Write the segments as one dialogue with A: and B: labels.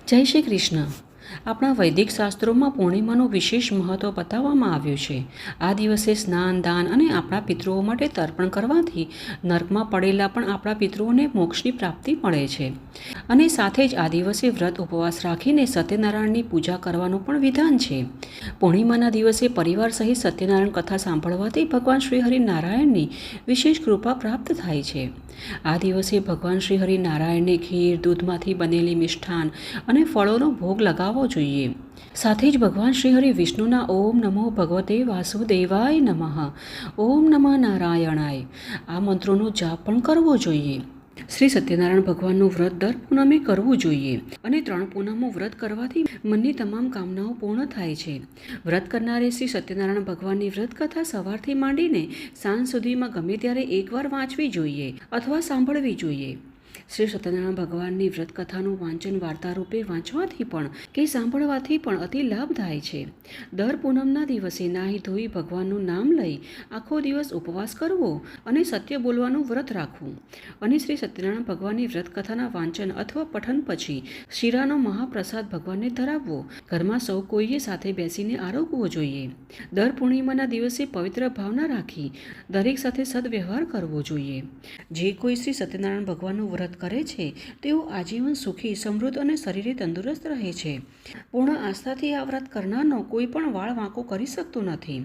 A: જય શ્રી કૃષ્ણ. આપણા વૈદિક શાસ્ત્રોમાં પૂર્ણિમાનું વિશેષ મહત્ત્વ બતાવવામાં આવ્યું છે. આ દિવસે સ્નાન, દાન અને આપણા પિતૃઓ માટે તર્પણ કરવાથી નર્કમાં પડેલા પણ આપણા પિતૃઓને મોક્ષની પ્રાપ્તિ મળે છે. અને સાથે જ આ દિવસે વ્રત ઉપવાસ રાખીને સત્યનારાયણની પૂજા કરવાનું પણ વિધાન છે. પૂર્ણિમાના દિવસે પરિવાર સહિત સત્યનારાયણ કથા સાંભળવાથી ભગવાન શ્રી હરિનારાયણની વિશેષ કૃપા પ્રાપ્ત થાય છે. આ દિવસે ભગવાન શ્રી હરિનારાયણને ખીર, દૂધમાંથી બનેલી મિષ્ઠાન અને ફળોનો ભોગ લગાવવો જોઈએ. સાથે જ ભગવાન શ્રી હરિ વિષ્ણુના ઓમ નમો ભગવતે વાસુદેવાય નમઃ, ઓમ નમઃ નારાયણાય આ મંત્રોનો જાપ પણ કરવો જોઈએ. શ્રી સત્યનારાયણ ભગવાનનું વ્રત દર પૂનમે કરવું જોઈએ અને 3 પૂનમો વ્રત કરવાથી મનની તમામ કામનાઓ પૂર્ણ થાય છે. વ્રત કરનારે શ્રી સત્યનારાયણ ભગવાનની વ્રત કથા સવારથી માંડીને સાંજ સુધીમાં ગમે ત્યારે એકવાર વાંચવી જોઈએ અથવા સાંભળવી જોઈએ. શ્રી સત્યનારાયણ ભગવાનની વ્રત કથાનું વાંચન વાર્તા રૂપે વાંચવાથી પણ કે સાંભળવાથી પણ અતિ લાભ થાય છે. દર પૂનમના દિવસે નાહી ધોઈ ભગવાનનું નામ લઈ આખો દિવસ ઉપવાસ કરવો અને સત્ય બોલવાનું વ્રત રાખવું અને શ્રી સત્યનારાયણ ભગવાનની વ્રત કથાના વાંચન અથવા પઠન પછી શીરાનો મહાપ્રસાદ ભગવાનને ધરાવવો. ઘરમાં સૌ કોઈએ સાથે બેસીને આરોગવો જોઈએ. દર પૂર્ણિમાના દિવસે પવિત્ર ભાવના રાખી દરેક સાથે સદવ્યવહાર કરવો જોઈએ. જે કોઈ શ્રી સત્યનારાયણ ભગવાનનું વ્રત કરે છે તેઓ આજીવન સુખી, સમૃદ્ધ અને શરીરે તંદુરસ્ત રહે છે. પૂર્ણ આસ્થાથી આ વ્રત કરનારનો કોઈ પણ વાળ વાંકો કરી શકતું નથી.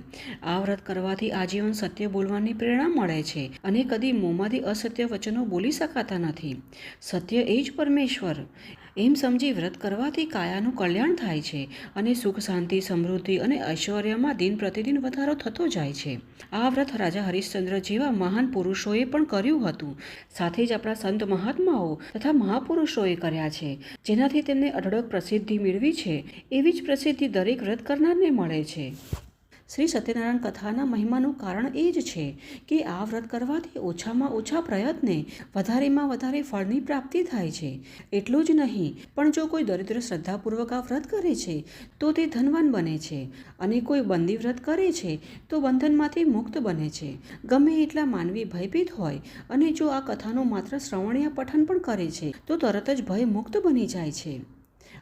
A: આ વ્રત કરવાથી આજીવન સત્ય બોલવાની પ્રેરણા મળે છે અને કદી મોંમાંથી અસત્ય વચનો બોલી શકાતા નથી. સત્ય એ જ પરમેશ્વર એમ સમજી વ્રત કરવાથી કાયાનું કલ્યાણ થાય છે અને સુખ, શાંતિ, સમૃદ્ધિ અને ઐશ્વર્યમાં દિન પ્રતિદિન વધારો થતો જાય છે. આ વ્રત રાજા હરિશ્ચંદ્ર જેવા મહાન પુરુષોએ પણ કર્યું હતું. સાથે જ આપણા સંત મહાત્માઓ તથા મહાપુરુષોએ કર્યા છે, જેનાથી તેમને અઢળક પ્રસિદ્ધિ મેળવી છે. એવી જ પ્રસિદ્ધિ દરેક વ્રત કરનારને મળે છે. શ્રી સત્યનારાયણ કથાના મહિમાનું કારણ એ જ છે કે આ વ્રત કરવાથી ઓછામાં ઓછા પ્રયત્ને વધારેમાં વધારે ફળની પ્રાપ્તિ થાય છે. એટલું જ નહીં, પણ જો કોઈ દરિદ્ર શ્રદ્ધાપૂર્વક આ વ્રત કરે છે તો તે ધનવાન બને છે અને કોઈ બંદી વ્રત કરે છે તો બંધનમાંથી મુક્ત બને છે. ગમે એટલા માનવી ભયભીત હોય અને જો આ કથાનું માત્ર શ્રવણ યા પઠન પણ કરે છે તો તરત જ ભય મુક્ત બની જાય છે.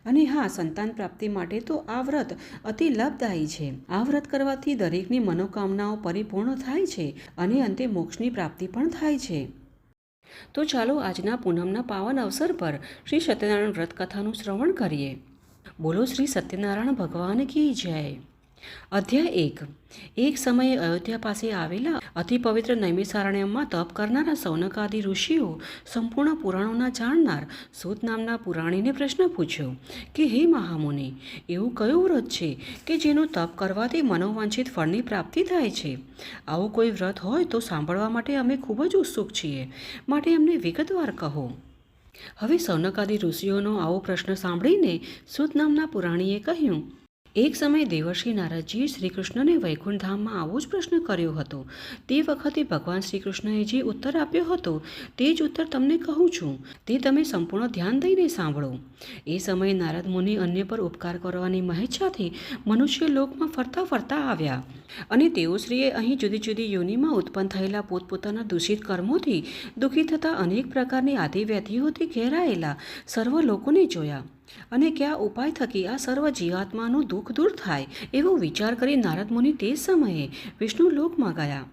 A: અને હા, સંતાન પ્રાપ્તિ માટે તો આ વ્રત અતિ લાભદાયી છે. આ વ્રત કરવાથી દરેકની મનોકામનાઓ પરિપૂર્ણ થાય છે અને અંતે મોક્ષની પ્રાપ્તિ પણ થાય છે. તો ચાલો આજના પૂનમના પાવન અવસર પર શ્રી સત્યનારાયણ વ્રત કથાનું શ્રવણ કરીએ. બોલો શ્રી સત્યનારાયણ ભગવાન કી જય. અધ્યાય 1. એક સમયે અયોધ્યા પાસે આવેલા અતિ પવિત્ર નૈમિષારણ્યમાં તપ કરનારા સૌનકાદિ ઋષિઓ સંપૂર્ણ પુરાણોના જાણનાર સૂત નામના પુરાણીને પ્રશ્ન પૂછ્યો કે હે મહામુનિ, એવું કયું વ્રત છે કે જેનું તપ કરવાથી મનોવાંછિત ફળની પ્રાપ્તિ થાય છે? આવું કોઈ વ્રત હોય તો સાંભળવા માટે અમે ખૂબ જ ઉત્સુક છીએ, માટે અમને વિગતવાર કહો. હવે સૌનકાદિ ઋષિઓનો આવો પ્રશ્ન સાંભળીને સૂત નામના પુરાણીએ કહ્યું, એક સમયે દેવર્ષિ નારદજીએ શ્રી કૃષ્ણને વૈકુંઠ ધામમાં આવો જ પ્રશ્ન કર્યો હતો. તે વખતે ભગવાન શ્રી કૃષ્ણએ જે ઉત્તર આપ્યો હતો તે જ ઉત્તર તમને કહું છું. તે તમે સંપૂર્ણ ધ્યાન દઈને સાંભળો. એ સમયે નારદ મુનિ અન્ય પર ઉપકાર કરવાની મહેચ્છાથી મનુષ્ય લોકમાં ફરતા ફરતા આવ્યા અને તેઓ શ્રીએ અહીં જુદી જુદી યોનિમાં ઉત્પન્ન થયેલા પોતપોતાના દૂષિત કર્મોથી દુઃખી થતા અનેક પ્રકારની આદિવ્યાધિઓથી ઘેરાયેલા સર્વ લોકોને જોયા અને કયા ઉપાય થકી આ સર્વ જીવાત્માનું દુઃખ દૂર થાય એવો વિચાર કરી નારદ મુનિ તે સમયે વિષ્ણુ લોકમાં ગયા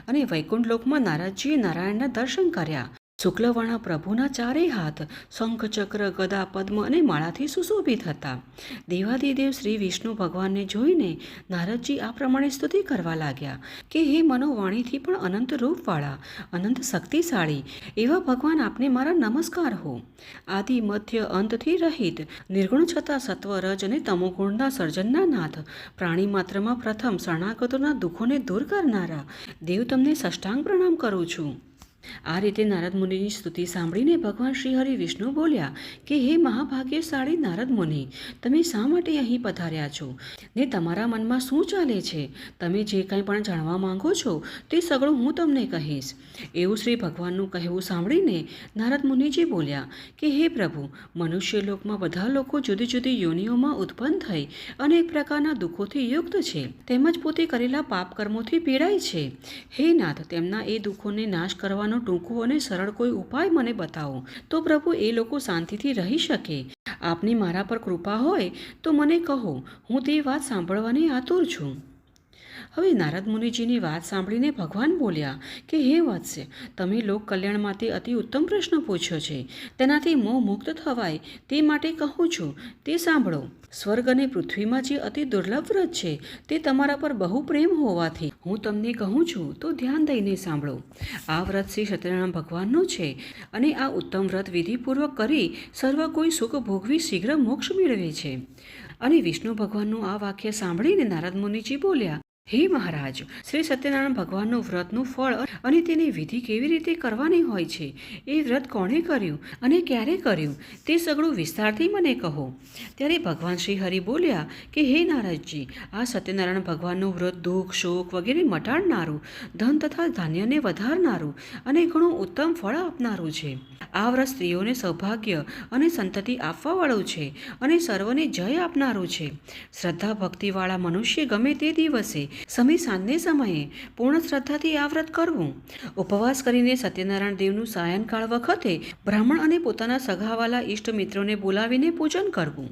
A: અને વૈકુંઠ લોકમાં નારદજીએ નારાયણના દર્શન કર્યા. શુક્લવર્ણ પ્રભુના ચારેય હાથ શંખ, ચક્ર, ગદા, પદ્મ અને માળાથી સુશોભિત હતા. દેવાધિદેવ શ્રી વિષ્ણુ ભગવાનને જોઈને નારદજી આ પ્રમાણે સ્તુતિ કરવા લાગ્યા કે હે મનોવાણીથી પણ અનંત રૂપવાળા, અનંત શક્તિશાળી એવા ભગવાન, આપને મારા નમસ્કાર હો. આદિ, મધ્ય, અંતથી રહિત, નિર્ગુણ છતાં સત્વ, રજ અને તમોગુણના સર્જનના નાથ, પ્રાણી માત્રમાં પ્રથમ, શરણાગતોના દુઃખોને દૂર કરનારા દેવ, તમને સાષ્ટાંગ પ્રણામ કરું છું. આ રીતે નારદ મુનિની સ્તુતિ સાંભળીને ભગવાન શ્રી હરિ વિષ્ણુ બોલ્યા કે હે મહાભાગ્યશાળી નારદ મુનિ, તમે શા માટે અહીં પધાર્યા છો ને તમારા મનમાં શું ચાલે છે? તમે જે કંઈ પણ જાણવા માંગો છો તે સગળું હું તમને કહીશ. એવું શ્રી ભગવાનનું કહેવું સાંભળીને નારદ મુનિજી બોલ્યા કે હે પ્રભુ, મનુષ્ય લોકમાં બધા લોકો જુદી જુદી યોનિઓમાં ઉત્પન્ન થઈ અનેક પ્રકારના દુઃખોથી યુક્ત છે, તેમજ પોતે કરેલા પાપ કર્મોથી પીડાય છે. હે નાથ, તેમના એ દુઃખોને નાશ કરવાનો ટૂંકો અને સરળ કોઈ ઉપાય મને બતાવો તો પ્રભુ એ લોકો શાંતિથી રહી શકે. આપની મારા પર કૃપા હોય તો મને કહો, હું તે વાત સાંભળવાની આતુર છું. હવે નારદ મુનિજીની વાત સાંભળીને ભગવાન બોલ્યા કે હે વત્સ, તમે લોક કલ્યાણ માટે અતિ ઉત્તમ પ્રશ્ન પૂછ્યો છે. તેનાથી મોહ મુક્ત થવાય તે માટે કહું છું, તે સાંભળો. સ્વર્ગ અને પૃથ્વીમાં જે અતિ દુર્લભ વ્રત છે તે તમારા પર બહુ પ્રેમ હોવાથી હું તમને કહું છું તો ધ્યાન દઈને સાંભળો. આ વ્રત શ્રી સત્યનારાયણ ભગવાનનું છે અને આ ઉત્તમ વ્રત વિધિપૂર્વક કરી સર્વ કોઈ સુખ ભોગવી શીઘ્ર મોક્ષ મેળવે છે. અને વિષ્ણુ ભગવાનનું આ વાક્ય સાંભળીને નારદ મુનિજી બોલ્યા, હે મહારાજ, શ્રી સત્યનારાયણ ભગવાનનું વ્રતનું ફળ અને તેની વિધિ કેવી રીતે કરવાની હોય છે, એ વ્રત કોણે કર્યું અને ક્યારે કર્યું, તે સઘળું વિસ્તારથી મને કહો. ત્યારે ભગવાન શ્રી હરિ બોલ્યા કે હે નારદજી, આ સત્યનારાયણ ભગવાનનું વ્રત દુઃખ શોક વગેરે મટાડનારું, ધન તથા ધાન્યને વધારનારું અને ઘણું ઉત્તમ ફળ આપનારું છે. આ વ્રત સ્ત્રીઓને સૌભાગ્ય અને સંતતિ આપવાવાળું છે અને સર્વને જય આપનારું છે. શ્રદ્ધા ભક્તિવાળા મનુષ્ય ગમે તે દિવસે સમય સાંજને સમયે પૂર્ણ શ્રદ્ધાથી આ વ્રત કરવું. ઉપવાસ કરીને સત્યનારાયણ દેવનું સાયંકાળ વખતે બ્રાહ્મણ અને પોતાના સગાવાલા ઇષ્ટ મિત્રોને બોલાવીને પૂજન કરવું.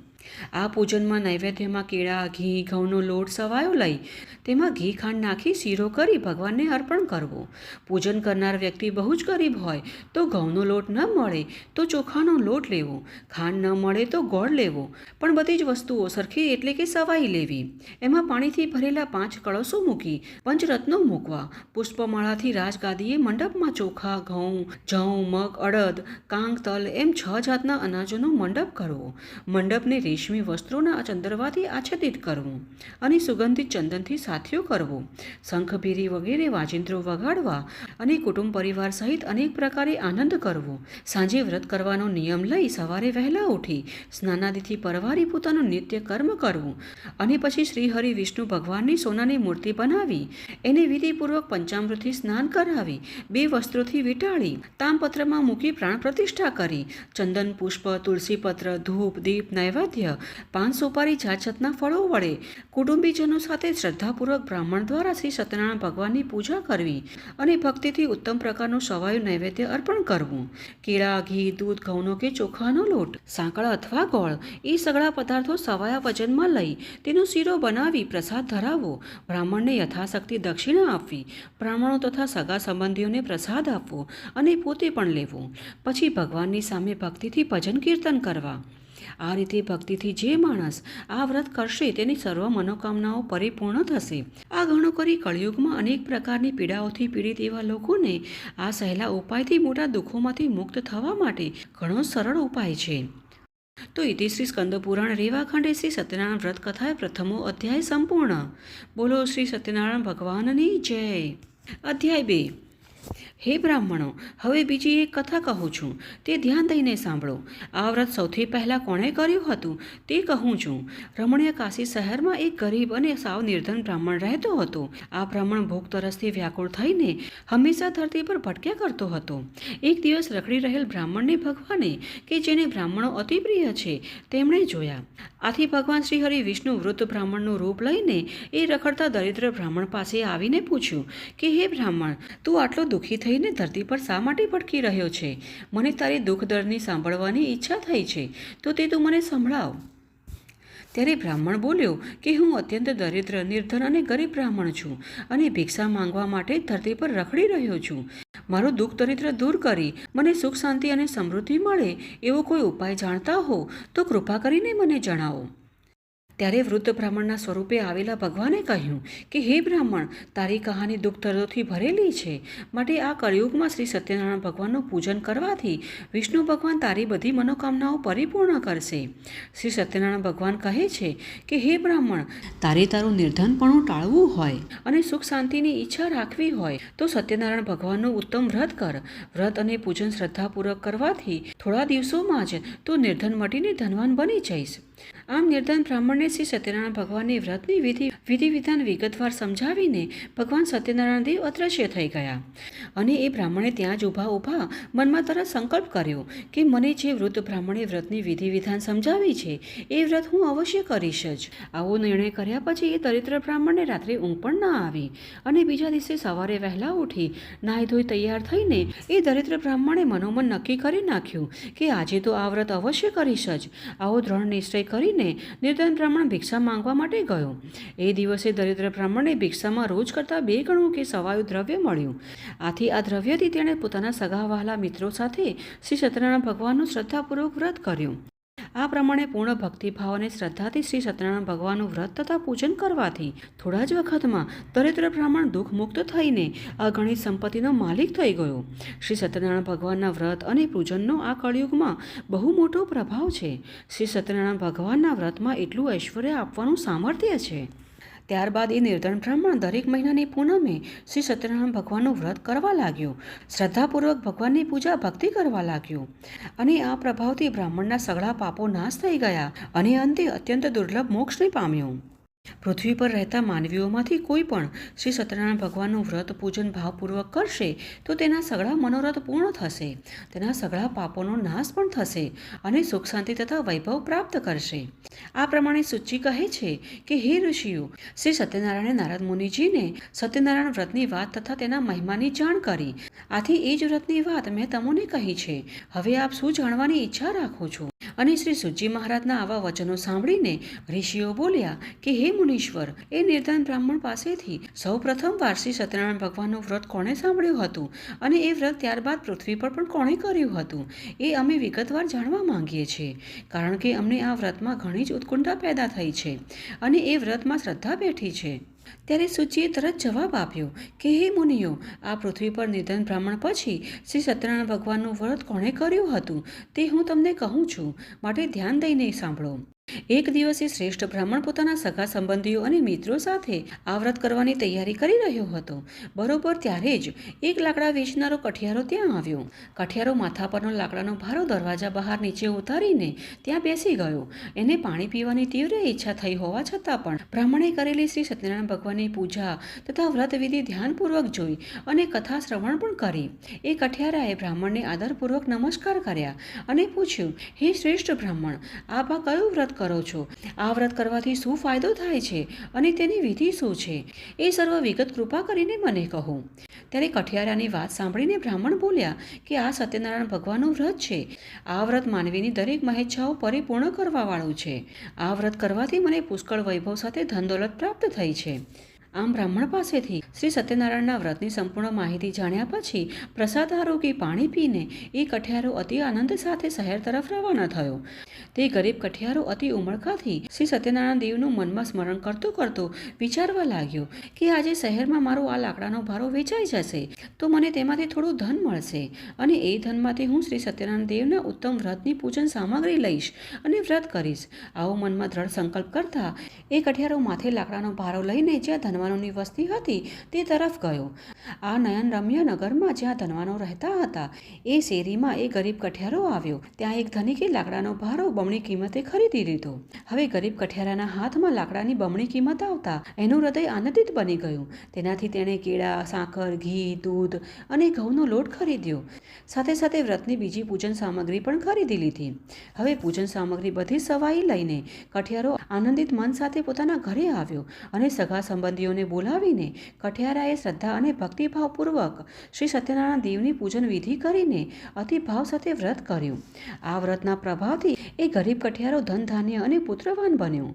A: આ પૂજનમાં નૈવેદ્યમાં કેળા, ઘી, ઘઉંનો લોટ સવાયો લઈ તેમાં ઘી ખાંડ નાખી શીરો કરી ભગવાનને અર્પણ કરવો. પૂજન કરનાર વ્યક્તિ બહુ જ ગરીબ હોય તો ઘઉંનો લોટ ન મળે તો ચોખાનો લોટ લેવો, ખાંડ ન મળે તો ગોળ લેવો, પણ બધી જ વસ્તુઓ સરખી એટલે કે સવાઈ લેવી. એમાં પાણીથી ભરેલા 5 કળશો મૂકી પંચરત્નો મૂકવા. પુષ્પમાળાથી રાજગાદીએ મંડપમાં ચોખા, ઘઉં, જવ, મગ, અડદ, કાંગ, તલ એમ 6 જાતના અનાજોનો મંડપ કરવો. મંડપને રેશમી વસ્ત્રોના ચંદરવાથી આચ્છાદિત કરવું અને સુગંધિત ચંદનથી સાથિયો કરવો. શંખ, ભેરી વગેરે વાજિંત્રો વગાડવા અને કુટુંબ પરિવાર સહિત અનેક પ્રકારે આનંદ કરવો. સાંજે વ્રત કરવાનો નિયમ લઈ સવારે વહેલા ઉઠી સ્નાનાદિથી પરવારી પોતાનું નિત્ય કર્મ કરવું અને પછી શ્રી હરિ વિષ્ણુ ભગવાનની સોનાની મૂર્તિ બનાવી એને વિધિપૂર્વક પંચામૃતથી સ્નાન કરાવી 2 વસ્ત્રોથી વીંટાળી તામપત્રમાં મૂકી પ્રાણ પ્રતિષ્ઠા કરી ચંદન, પુષ્પ, તુલસીપત્ર, ધૂપ, દીપ, નૈવેદ્ય, 5 સોપારી, જાતજાતના ફળો વડે કુટુંબીજનો સાથે શ્રદ્ધાપૂર્વક બ્રાહ્મણ દ્વારા શ્રી સત્યનારાયણ ભગવાનની પૂજા કરવી અને ભક્તિથી ઉત્તમ પ્રકારનું સવાયું નૈવેદ્ય અર્પણ કરવું. કેળા, ઘી, દૂધ, ઘઉંનો કે ચોખાનો લોટ, સાંકળ અથવા ગોળ એ સગળા પદાર્થો સવાયા વજનમાં લઈ તેનો શીરો બનાવી પ્રસાદ ધરાવવો. બ્રાહ્મણને યથાશક્તિ દક્ષિણા આપવી. બ્રાહ્મણો તથા સગા સંબંધીઓને પ્રસાદ આપવો અને પોતે પણ લેવો. પછી ભગવાનની સામે ભક્તિથી ભજન કીર્તન કરવા. આ રીતે ભક્તિથી જે માણસ આ વ્રત કરશે તેની સર્વ મનોકામનાઓ પરિપૂર્ણ થશે. આ ઘણું કરી કળિયુગમાં અનેક પ્રકારની પીડાઓથી પીડિત એવા લોકોને આ સહેલા ઉપાયથી મોટા દુઃખોમાંથી મુક્ત થવા માટે ઘણો સરળ ઉપાય છે. તો ઇતિ શ્રી સ્કંદપુરાણ રેવાખંડે શ્રી સત્યનારાયણ વ્રત કથાએ પ્રથમો અધ્યાય સંપૂર્ણ. બોલો શ્રી સત્યનારાયણ ભગવાનની જય. અધ્યાય 2. હે બ્રાહ્મણો, હવે બીજી એક કથા કહું છું, તે ધ્યાન દઈને સાંભળો. આ વ્રત સૌથી પહેલાં કોણે કર્યું હતું તે કહું છું. રમણીય કાશી શહેરમાં એક ગરીબ અને સાવ નિર્ધન બ્રાહ્મણ રહેતો હતો. આ બ્રાહ્મણ ભૂખ તરસથી વ્યાકુળ થઈને હંમેશા ધરતી પર ભટક્યા કરતો હતો. એક દિવસ રખડી રહેલ બ્રાહ્મણને ભગવાને, કે જેને બ્રાહ્મણો અતિ પ્રિય છે, તેમણે જોયા. આથી ભગવાન શ્રી હરિ વિષ્ણુ વૃદ્ધ બ્રાહ્મણનું રૂપ લઈને એ રખડતા દરિદ્ર બ્રાહ્મણ પાસે આવીને પૂછ્યું કે હે બ્રાહ્મણ, તું આટલો દુઃખી થઈને ધરતી પર શા માટે ભટકી રહ્યો છે? મને તારી દુઃખ દર્દની સાંભળવાની ઈચ્છા થઈ છે, તો તે તું મને સંભળાવ. ત્યારે બ્રાહ્મણ બોલ્યો કે હું અત્યંત દરિદ્ર, નિર્ધન અને ગરીબ બ્રાહ્મણ છું અને ભિક્ષા માંગવા માટે ધરતી પર રખડી રહ્યો છું. મારું દુઃખ દરિદ્ર દૂર કરી મને સુખ, શાંતિ અને સમૃદ્ધિ મળે એવો કોઈ ઉપાય જાણતા હો તો કૃપા કરીને મને જણાવો. ત્યારે વૃદ્ધ બ્રાહ્મણના સ્વરૂપે આવેલા ભગવાને કહ્યું કે હે બ્રાહ્મણ, તારી કહાની દુઃખ દર્દોથી ભરેલી છે, માટે આ કળિયુગમાં શ્રી સત્યનારાયણ ભગવાનનું પૂજન કરવાથી વિષ્ણુ ભગવાન તારી બધી મનોકામનાઓ પરિપૂર્ણ કરશે. શ્રી સત્યનારાયણ ભગવાન કહે છે કે હે બ્રાહ્મણ, તારે તારું નિર્ધનપણું ટાળવું હોય અને સુખ શાંતિની ઈચ્છા રાખવી હોય તો સત્યનારાયણ ભગવાનનું ઉત્તમ વ્રત કર. વ્રત અને પૂજન શ્રદ્ધાપૂર્વક કરવાથી થોડા દિવસોમાં જ તું નિર્ધન મટીને ધનવાન બની જઈશ. આમ નિર્ધન બ્રાહ્મણને શ્રી સત્યનારાયણ ભગવાનની વ્રતની વિધિ વિધાન વિગતવાર સમજાવીને ભગવાન સત્યનારાયણ દેવ અદ્રશ્ય થઈ ગયા અને એ બ્રાહ્મણે ત્યાં જ ઊભા મનમાં તરત સંકલ્પ કર્યો કે મને જે વૃદ્ધ બ્રાહ્મણે વ્રતની વિધિ વિધાન સમજાવી છે એ વ્રત હું અવશ્ય કરીશ જ. આવો નિર્ણય કર્યા પછી એ દરિદ્ર બ્રાહ્મણને રાત્રે ઊંઘ પણ ન આવી અને બીજા દિવસે સવારે વહેલા ઉઠી નાહી ધોઈ તૈયાર થઈને એ દરિદ્ર બ્રાહ્મણે મનોમન નક્કી કરી નાખ્યું કે આજે તો આ વ્રત અવશ્ય કરીશ જ. આવો દ્રઢ નિશ્ચય કરીને નિર્ધન બ્રાહ્મણ ભિક્ષા માંગવા માટે ગયો. એ દિવસે દરિદ્ર બ્રાહ્મણને ભિક્ષામાં રોજ કરતાં 2 ગણું કે સવાયું દ્રવ્ય મળ્યું. આથી આ દ્રવ્યથી તેણે પોતાના સગા વહાલા મિત્રો સાથે શ્રી સત્યનારાયણ ભગવાનનું શ્રદ્ધાપૂર્વક વ્રત કર્યું. આ પ્રમાણે પૂર્ણ ભક્તિભાવ અને શ્રદ્ધાથી શ્રી સત્યનારાયણ ભગવાનનું વ્રત તથા પૂજન કરવાથી થોડા જ વખતમાં દરિદ્ર બ્રાહ્મણ દુઃખ મુક્ત થઈને અગણિત સંપત્તિનો માલિક થઈ ગયો. શ્રી સત્યનારાયણ ભગવાનના વ્રત અને પૂજનનો આ કળિયુગમાં બહુ મોટો પ્રભાવ છે. શ્રી સત્યનારાયણ ભગવાનના વ્રતમાં એટલું ઐશ્વર્ય આપવાનું સામર્થ્ય છે. ત્યારબાદ એ નિર્ધન બ્રાહ્મણ દરેક મહિનાની પૂનમે શ્રી સત્યનારાયણ ભગવાનનું વ્રત કરવા લાગ્યો. શ્રદ્ધાપૂર્વક ભગવાનની પૂજા ભક્તિ કરવા લાગ્યો અને આ પ્રભાવથી બ્રાહ્મણના સઘળા પાપો નાશ થઈ ગયા અને અંતે અત્યંત દુર્લભ મોક્ષને પામ્યો. પૃથ્વી પર રહેતા માનવીઓમાંથી કોઈ પણ શ્રી સત્યનારાયણ ભગવાનનું વ્રત પૂજન ભાવપૂર્વક કરશે તો તેના સઘળા મનોરથ પૂર્ણ થશે, તેના સઘળા પાપોનો નાશ પણ થશે અને સુખ શાંતિ તથા વૈભવ પ્રાપ્ત કરશે. આ પ્રમાણે સૂચિ કહે છે કે હે ઋષિઓ, શ્રી સત્યનારાયણે નારદ મુનિજીને સત્યનારાયણ વ્રતની વાત તથા તેના મહિમાની જાણ કરી. આથી એ જ વ્રતની વાત મેં તમને કહી છે. હવે આપ શું જાણવાની ઈચ્છા રાખો છો? અને શ્રી સુજી મહારાજના આવા વચનો સાંભળીને ઋષિઓ બોલ્યા કે હે મુનીશ્વર, એ નિર્ધન બ્રાહ્મણ પાસેથી સૌ પ્રથમવાર શ્રી સત્યનારાયણ ભગવાનનું વ્રત કોણે સાંભળ્યું હતું અને એ વ્રત ત્યારબાદ પૃથ્વી પર પણ કોણે કર્યું હતું એ અમે વિગતવાર જાણવા માંગીએ છીએ, કારણ કે અમને આ વ્રતમાં ઘણી જ ઉત્કંઠા પેદા થઈ છે અને એ વ્રતમાં શ્રદ્ધા બેઠી છે. ત્યારે સૂચિએ તરત જવાબ આપ્યો કે હે મુનિઓ, આ પૃથ્વી પર નિધન બ્રાહ્મણ પછી શ્રી સત્યનારાયણ ભગવાનનું વ્રત કોણે કર્યું હતું તે હું તમને કહું છું, માટે ધ્યાન દઈને સાંભળો. એક દિવસે શ્રેષ્ઠ બ્રાહ્મણ પોતાના સગા સંબંધીઓ અને મિત્રો સાથે આ વ્રત કરવાની તૈયારી કરી રહ્યો હતો. બરોબર ત્યારે જ એક લાકડા વેચનારો કઠિયારો ત્યાં આવ્યો. કઠિયારો માથા પરનો લાકડાનો ભારો દરવાજા બહાર નીચે ઉતારીને ત્યાં બેસી ગયો. એને પાણી પીવાની તીવ્ર ઈચ્છા થઈ હોવા છતાં પણ બ્રાહ્મણે કરેલી શ્રી સત્યનારાયણ ભગવાનની પૂજા તથા વ્રતવિધિ ધ્યાનપૂર્વક જોઈ અને કથા શ્રવણ પણ કરી. એ કઠિયારાએ બ્રાહ્મણને આદરપૂર્વક નમસ્કાર કર્યા અને પૂછ્યું, હે શ્રેષ્ઠ બ્રાહ્મણ, આપ આ કયું વ્રત કરો છો? આ વ્રત કરવાથી શું ફાયદો થાય છે અને તેની વિધિ શું છે? એ સર્વ વિગત કૃપા કરીને મને કહો. ત્યારે કઠિયારાની વાત સાંભળીને બ્રાહ્મણ બોલ્યા કે આ સત્યનારાયણ ભગવાનનું વ્રત છે. આ વ્રત માનવીની દરેક મહેચ્છાઓ પરિપૂર્ણ કરવાવાળું છે. આ વ્રત કરવાથી મને પુષ્કળ વૈભવ સાથે ધન દોલત પ્રાપ્ત થઈ છે. આમ બ્રાહ્મણ પાસેથી શ્રી સત્યનારાયણના વ્રતની સંપૂર્ણ માહિતી જાણ્યા પછી પ્રસાદ આરોગી પાણી પીને એ કઠિયારો અતિ આનંદ સાથે શહેર તરફ રવાના થયો. તે ગરીબ કઠિયારો અતિ ઉમળકાથી શ્રી સત્યનારાયણ દેવનું મનમાં સ્મરણ કરતો વિચારવા લાગ્યો કે આજે શહેરમાં મારો આ લાકડાનો ભારો વેચાઈ જશે તો મને તેમાંથી થોડું ધન મળશે અને એ ધનમાંથી હું શ્રી સત્યનારાયણ દેવના ઉત્તમ વ્રતની પૂજન સામગ્રી લઈશ અને વ્રત કરીશ. આવો મનમાં દ્રઢ સંકલ્પ કરતા એ કઠિયારો માથે લાકડાનો ભારો લઈને જ્યાં ધનવાનોની વસ્તી હતી તે તરફ ગયો. આ નયન રમ્ય નગરમાં જ્યાં ધનવાનો રહેતા હતા એ શેરીમાં એ ગરીબ કઠિયારો આવ્યો. ત્યાં એક ધનિકે લાકડાનો ભારો બમણી કિંમતે ખરીદી લીધો. હવે ગરીબ કઠિયારાના હાથમાં લાકડાની બમણી કિંમત આવતા એનું હૃદય આનંદિત બની ગયું. તેનાથી તેણે કેળા, સાકર, ઘી, દૂધ અને ઘઉંનો લોટ ખરીદ્યો. સાથે સાથે વ્રતની બીજી પૂજન સામગ્રી પણ ખરીદી લીધી. હવે પૂજન સામગ્રી બધી સવાઈ લઈને કઠિયારો આનંદિત મન સાથે પોતાના ઘરે આવ્યો અને સગા સંબંધીઓને બોલાવીને કઠિયારાએ શ્રદ્ધા અને ભક્તિભાવપૂર્વક શ્રી સત્યનારાયણ દેવની પૂજન વિધિ કરીને અતિ ભાવ સાથે વ્રત કર્યું. આ વ્રતના પ્રભાવથી એ ગરીબ કઠિયારો ધન ધાન્ય અને પુત્રવાન બન્યો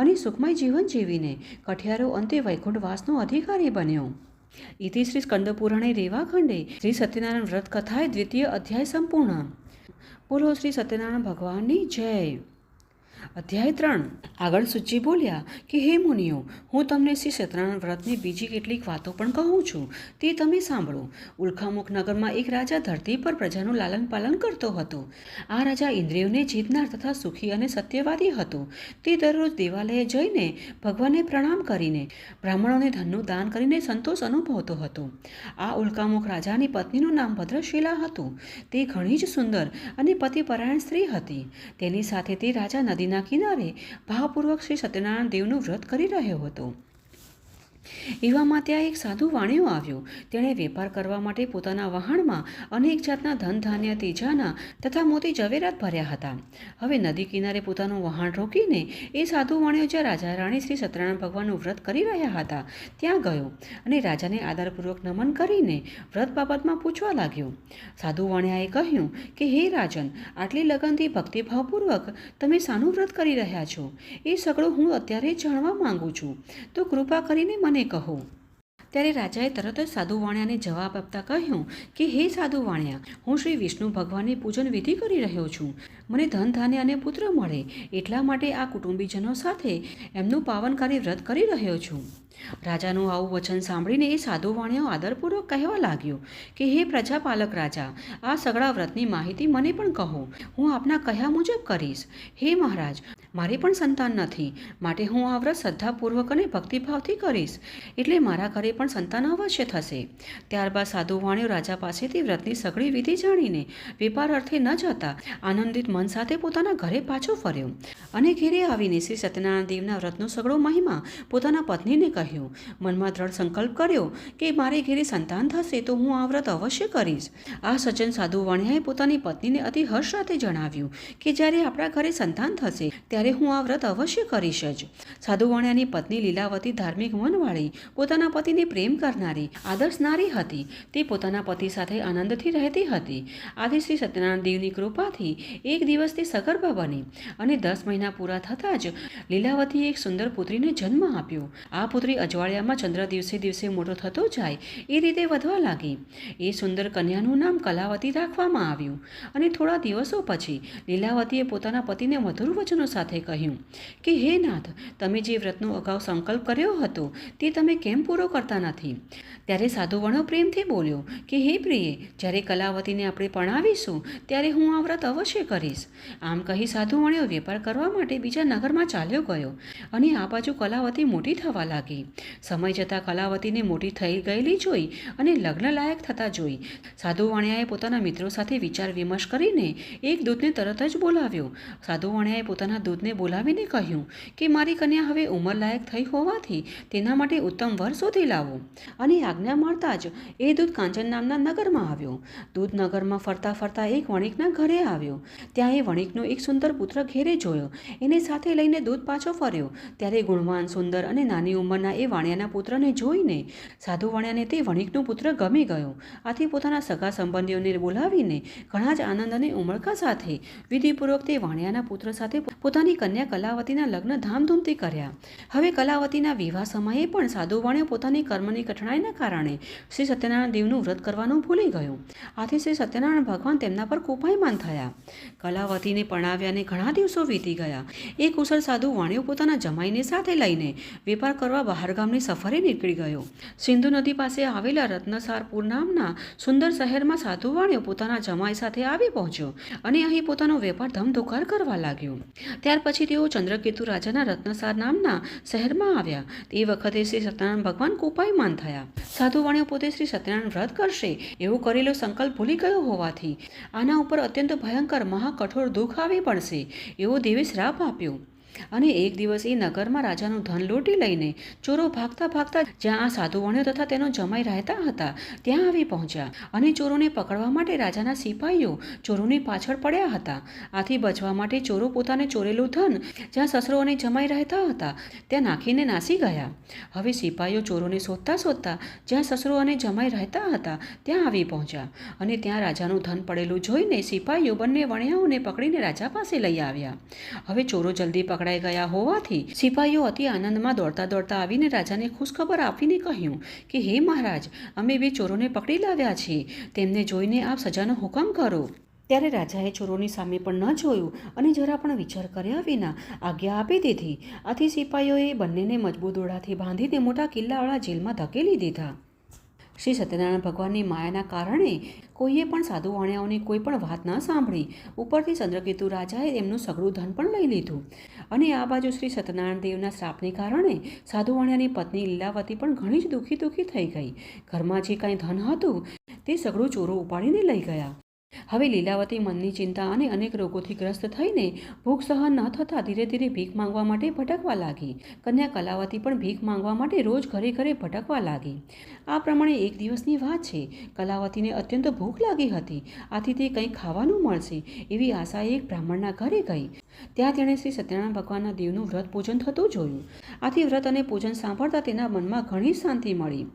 A: અને સુખમય જીવન જીવીને કઠિયારો અંતે વૈકુંઠવાસનો અધિકારી બન્યો. ઇતિ શ્રી સ્કંદપુરાણે રેવાખંડે શ્રી સત્યનારાયણ વ્રત કથાએ દ્વિતીય અધ્યાય સંપૂર્ણ. બોલો શ્રી સત્યનારાયણ ભગવાનની જય. અધ્યાય 3. આગળ સૂચિ બોલ્યા કે હે મુનિઓ, હું તમને શ્રી સત્યનારાયણ વ્રતની બીજી કેટલીક વાતો પણ કહું છું, તે તમે સાંભળો. ઉલ્કામુખ નગરમાં એક રાજા ધરતી પર પ્રજાનું લાલન પાલન કરતો હતો. આ રાજા ઇન્દ્રિયોને જીતનાર તથા સુખી અને સત્યવાદી હતો. તે દરરોજ દેવાલયે જઈને ભગવાનને પ્રણામ કરીને બ્રાહ્મણોને ધનનું દાન કરીને સંતોષ અનુભવતો હતો. આ ઉલ્કામુખ રાજાની પત્નીનું નામ ભદ્રશીલા હતું. તે ઘણી જ સુંદર અને પતિપરાયણ સ્ત્રી હતી. તેની સાથે તે રાજા નદી નદીના કિનારે ભાવપૂર્વક શ્રી સત્યનારાયણ દેવનું વ્રત કરી રહ્યો હતો. એવામાં ત્યાં એક સાધુ વાણિયો આવ્યો. તેણે વેપાર કરવા માટે પોતાના વહાણમાં અનેક જાતના ધન ધાન્ય તેજાના તથા મોતી જવેરાત ભર્યા હતા. હવે નદી કિનારે પોતાનું વહાણ રોકીને એ સાધુ વાણિયો જ્યાં રાજા રાણી શ્રી સત્યનારાયણ ભગવાનનું વ્રત કરી રહ્યા હતા ત્યાં ગયો અને રાજાને આદરપૂર્વક નમન કરીને વ્રત બાબતમાં પૂછવા લાગ્યો. સાધુ વાણિયાએ કહ્યું કે હે રાજન, આટલી લગનથી ભક્તિભાવપૂર્વક તમે શાનું વ્રત કરી રહ્યા છો એ સગળું હું અત્યારે જ જાણવા માંગુ છું, તો કૃપા કરીને મને કહો. ત્યારે રાજાએ તરત જ સાધુ વાણિયાને જવાબ આપતા કહ્યું કે હે સાધુ વાણિયા, હું શ્રી વિષ્ણુ ભગવાનની પૂજન વિધિ કરી રહ્યો છું. મને ધન ધાન્ય અને પુત્ર મળે એટલા માટે આ કુટુંબીજનો સાથે એમનું પાવનકારી વ્રત કરી રહ્યો છું. રાજાનું આવું વચન સાંભળીને એ સાધુ વાણિયો આદરપૂર્વક કહેવા લાગ્યો કે હે પ્રજાપાલક રાજા, આ સગળા વ્રતની માહિતી મને પણ કહો. હું આપના કહ્યા મુજબ કરીશ. હે મહારાજ, મારે પણ સંતાન નથી, માટે હું આ વ્રત શ્રદ્ધાપૂર્વક અને ભક્તિભાવથી કરીશ, એટલે મારા ઘરે પણ સંતાન અવશ્ય થશે. ત્યારબાદ સાધુ વાણિયો રાજા પાસેથી વ્રતની સઘળી વિધિ જાણીને વેપાર અર્થે ન જતા આનંદિત મન સાથે પોતાના ઘરે પાછો ફર્યો અને ઘેરે આવીને શ્રી સત્યનારાયણ દેવના વ્રતનો સઘળો મહિમા પોતાના પત્નીને કહ્યું. મનમાં દ્રઢ સંકલ્પ કર્યો કે મારે ઘેરે સંતાન થશે તો હું આ વ્રત અવશ્ય કરીશ. આ સજ્જન સાધુ વાણિયાએ પોતાની પત્નીને અતિ હર્ષ સાથે જણાવ્યું કે જ્યારે આપણા ઘરે સંતાન થશે ત્યારે હું આ વ્રત અવશ્ય કરીશ જ. સાધુ વાણિયાની પત્ની લીલાવતી ધાર્મિક મનવાળી, પોતાના પતિને પ્રેમ કરનારી આદર્શ નારી હતી. તે પોતાના પતિ સાથે આનંદથી રહેતી હતી. આથી શ્રી સત્યનારાયણ દેવની કૃપાથી એક દિવસ તે સગર્ભા બની અને 10 મહિના પૂરા થતાં જ લીલાવતીએ એક સુંદર પુત્રીને જન્મ આપ્યો. આ પુત્રી અજવાળિયામાં ચંદ્ર દિવસે દિવસે મોટો થતો જાય એ રીતે વધવા લાગી. એ સુંદર કન્યાનું નામ કલાવતી રાખવામાં આવ્યું અને થોડા દિવસો પછી લીલાવતીએ પોતાના પતિને મધુર વચનો સાથે કહ્યું કે હે નાથ, તમે જે વ્રતનો અગાઉ સંકલ્પ કર્યો હતો તે તમે કેમ પૂરો કરતા નથી? ત્યારે સાધુ વાણિયો પ્રેમથી બોલ્યો કે હે પ્રિયે, જ્યારે કલાવતીને આપણે પરણાવીશું ત્યારે હું આ વ્રત અવશ્ય કરીશ. આમ કહી સાધુ વાણિયો વેપાર કરવા માટે બીજા નગરમાં ચાલ્યો ગયો અને આ બાજુ કલાવતી મોટી થવા લાગી. સમય જતાં કલાવતીને મોટી થઈ ગયેલી જોઈ અને લગ્ન લાયક થતા જોઈ સાધુ વાણિયાએ પોતાના મિત્રો સાથે વિચાર વિમર્શ કરીને એક દૂતને તરત જ બોલાવ્યો. સાધુ વાણિયાએ પોતાના દૂતને બોલાવીને કહ્યું કે મારી કન્યા હવે ઉંમર લાયક થઈ હોવાથી તેના માટે ઉત્તમ વર શોધી લાવો. અને આજ્ઞા મળતા જ એ દૂત કાંચન નામના નગરમાં આવ્યો. દૂત નગરમાં ફરતા ફરતા એક વણિકના ઘરે આવ્યો. ત્યાં એ વણિકનો એક સુંદર પુત્ર ઘેરે જોયો. એને સાથે લઈને દૂત પાછો ફર્યો ત્યારે ગુણવાન, સુંદર અને નાની ઉંમરના એ વાણિયાના પુત્રને જોઈને સાધુ વાણિયાને તે વણિકનો પુત્ર ગમી ગયો. આથી પોતાના સગા સંબંધીઓને બોલાવીને ઘણા જ આનંદ અને ઉમળકા સાથે વિધિપૂર્વક તે વાણિયાના પુત્ર સાથે પોતાની કન્યા કલાવતીના લગ્ન ધામધૂમથી કર્યા. હવે કલાવતીના વિવાહ સમયે પણ સાધુ વાણિયો પોતાની કર્મની કઠણાઈના કારણે શ્રી સત્યનારાયણ દેવનું વ્રત કરવાનું ભૂલી ગયો. આથી શ્રી સત્યનારાયણ ભગવાન તેમના પર કોપાયમાન થયા. કલાવતીને પરણાવ્યાને ઘણા દિવસો વીતી ગયા. એ કુશળ સાધુ વાણિયો પોતાના જમાઈને સાથે લઈને વેપાર કરવા બહારગામની સફરે નીકળી ગયો. સિંધુ નદી પાસે આવેલા રત્નસારપુર નામના સુંદર શહેરમાં સાધુ વાણિયો પોતાના જમાઈ સાથે આવી પહોંચ્યો અને અહીં પોતાનો વેપાર ધમધોકાર કરવા લાગ્યો. ત્યાર પછી તેઓ ચંદ્રકેતુ રાજાના રત્નસાર નામના શહેરમાં આવ્યા. તે વખતે શ્રી સત્યનારાયણ ભગવાન કોપાયમાન થયા. સાધુ વાણિયો પોતે શ્રી સત્યનારાયણ વ્રત કરશે એવો કરેલો સંકલ્પ ભૂલી ગયો હોવાથી આના ઉપર અત્યંત ભયંકર મહાકઠોર દુઃખ આવી પડશે એવો દેવે શ્રાપ આપ્યો. અને એક દિવસ એ નગરમાં રાજાનું ધન લૂંટી લઈને ચોરો ભાગતા ભાગતા જ્યાં આ સાધુ વાણિયો તથા તેનો જમાઈ રહેતા હતા ત્યાં આવી પહોંચ્યા અને ચોરોને પકડવા માટે રાજાના સિપાહીઓ ચોરોની પાછળ પડ્યા હતા. આથી બચવા માટે ચોરો પોતાને ચોરેલું ધન જ્યાં સસરો અને જમાઈ રહેતા હતા ત્યાં નાખીને નાસી ગયા. હવે સિપાહીઓ ચોરોને શોધતા શોધતા જ્યાં સસરો અને જમાઈ રહેતા હતા ત્યાં આવી પહોંચ્યા અને ત્યાં રાજાનું ધન પડેલું જોઈને સિપાહીઓ બંને વાણિયાઓને પકડીને રાજા પાસે લઈ આવ્યા. હવે ચોરો જલ્દી પકડાઈ ગયા હોવાથી સિપાહીઓ અતિ આનંદમાં દોડતા દોડતા આવીને રાજાને ખુશખબર આપીને કહ્યું કે હે મહારાજ, અમે બે ચોરોને પકડી લાવ્યા છીએ, તેમને જોઈને આપ સજાનો હુકમ કરો. ત્યારે રાજાએ ચોરોની સામે પણ ન જોયું અને જરા પણ વિચાર કર્યા વિના આજ્ઞા આપી દીધી. આથી સિપાહીઓએ બંનેને મજબૂત દોરડાથી બાંધીને મોટા કિલ્લાવાળા જેલમાં ધકેલી દીધા. શ્રી સત્યનારાયણ ભગવાનની માયાના કારણે કોઈએ પણ સાધુ વાણિયાઓની કોઈ પણ વાત ન સાંભળી. ઉપરથી ચંદ્રકેતુ રાજાએ એમનું સઘળું ધન પણ લઈ લીધું. અને આ બાજુ શ્રી સત્યનારાયણ દેવના શ્રાપને કારણે સાધુ વાણિયાની પત્ની લીલાવતી પણ ઘણી જ દુઃખી થઈ ગઈ. ઘરમાં જે કાંઈ ધન હતું તે સઘળું ચોરો ઉપાડીને લઈ ગયા. હવે લીલાવતી મનની ચિંતા અને અનેક રોગોથી ગ્રસ્ત થઈને ભૂખ સહન ન થતાં ધીરે ધીરે ભીખ માંગવા માટે ભટકવા લાગી. કન્યા કલાવતી પણ ભીખ માંગવા માટે રોજ ઘરે ઘરે ભટકવા લાગી. આ પ્રમાણે એક દિવસની વાત છે. કલાવતીને અત્યંત ભૂખ લાગી હતી. આથી તે કંઈક ખાવાનું મળશે એવી આશાએ એક બ્રાહ્મણના ઘરે ગઈ. ત્યાં તેણે શ્રી સત્યનારાયણ ભગવાનના દેવનું વ્રત પૂજન થતું જોયું. આથી વ્રત અને પૂજન સાંભળતા તેના મનમાં ઘણી શાંતિ મળી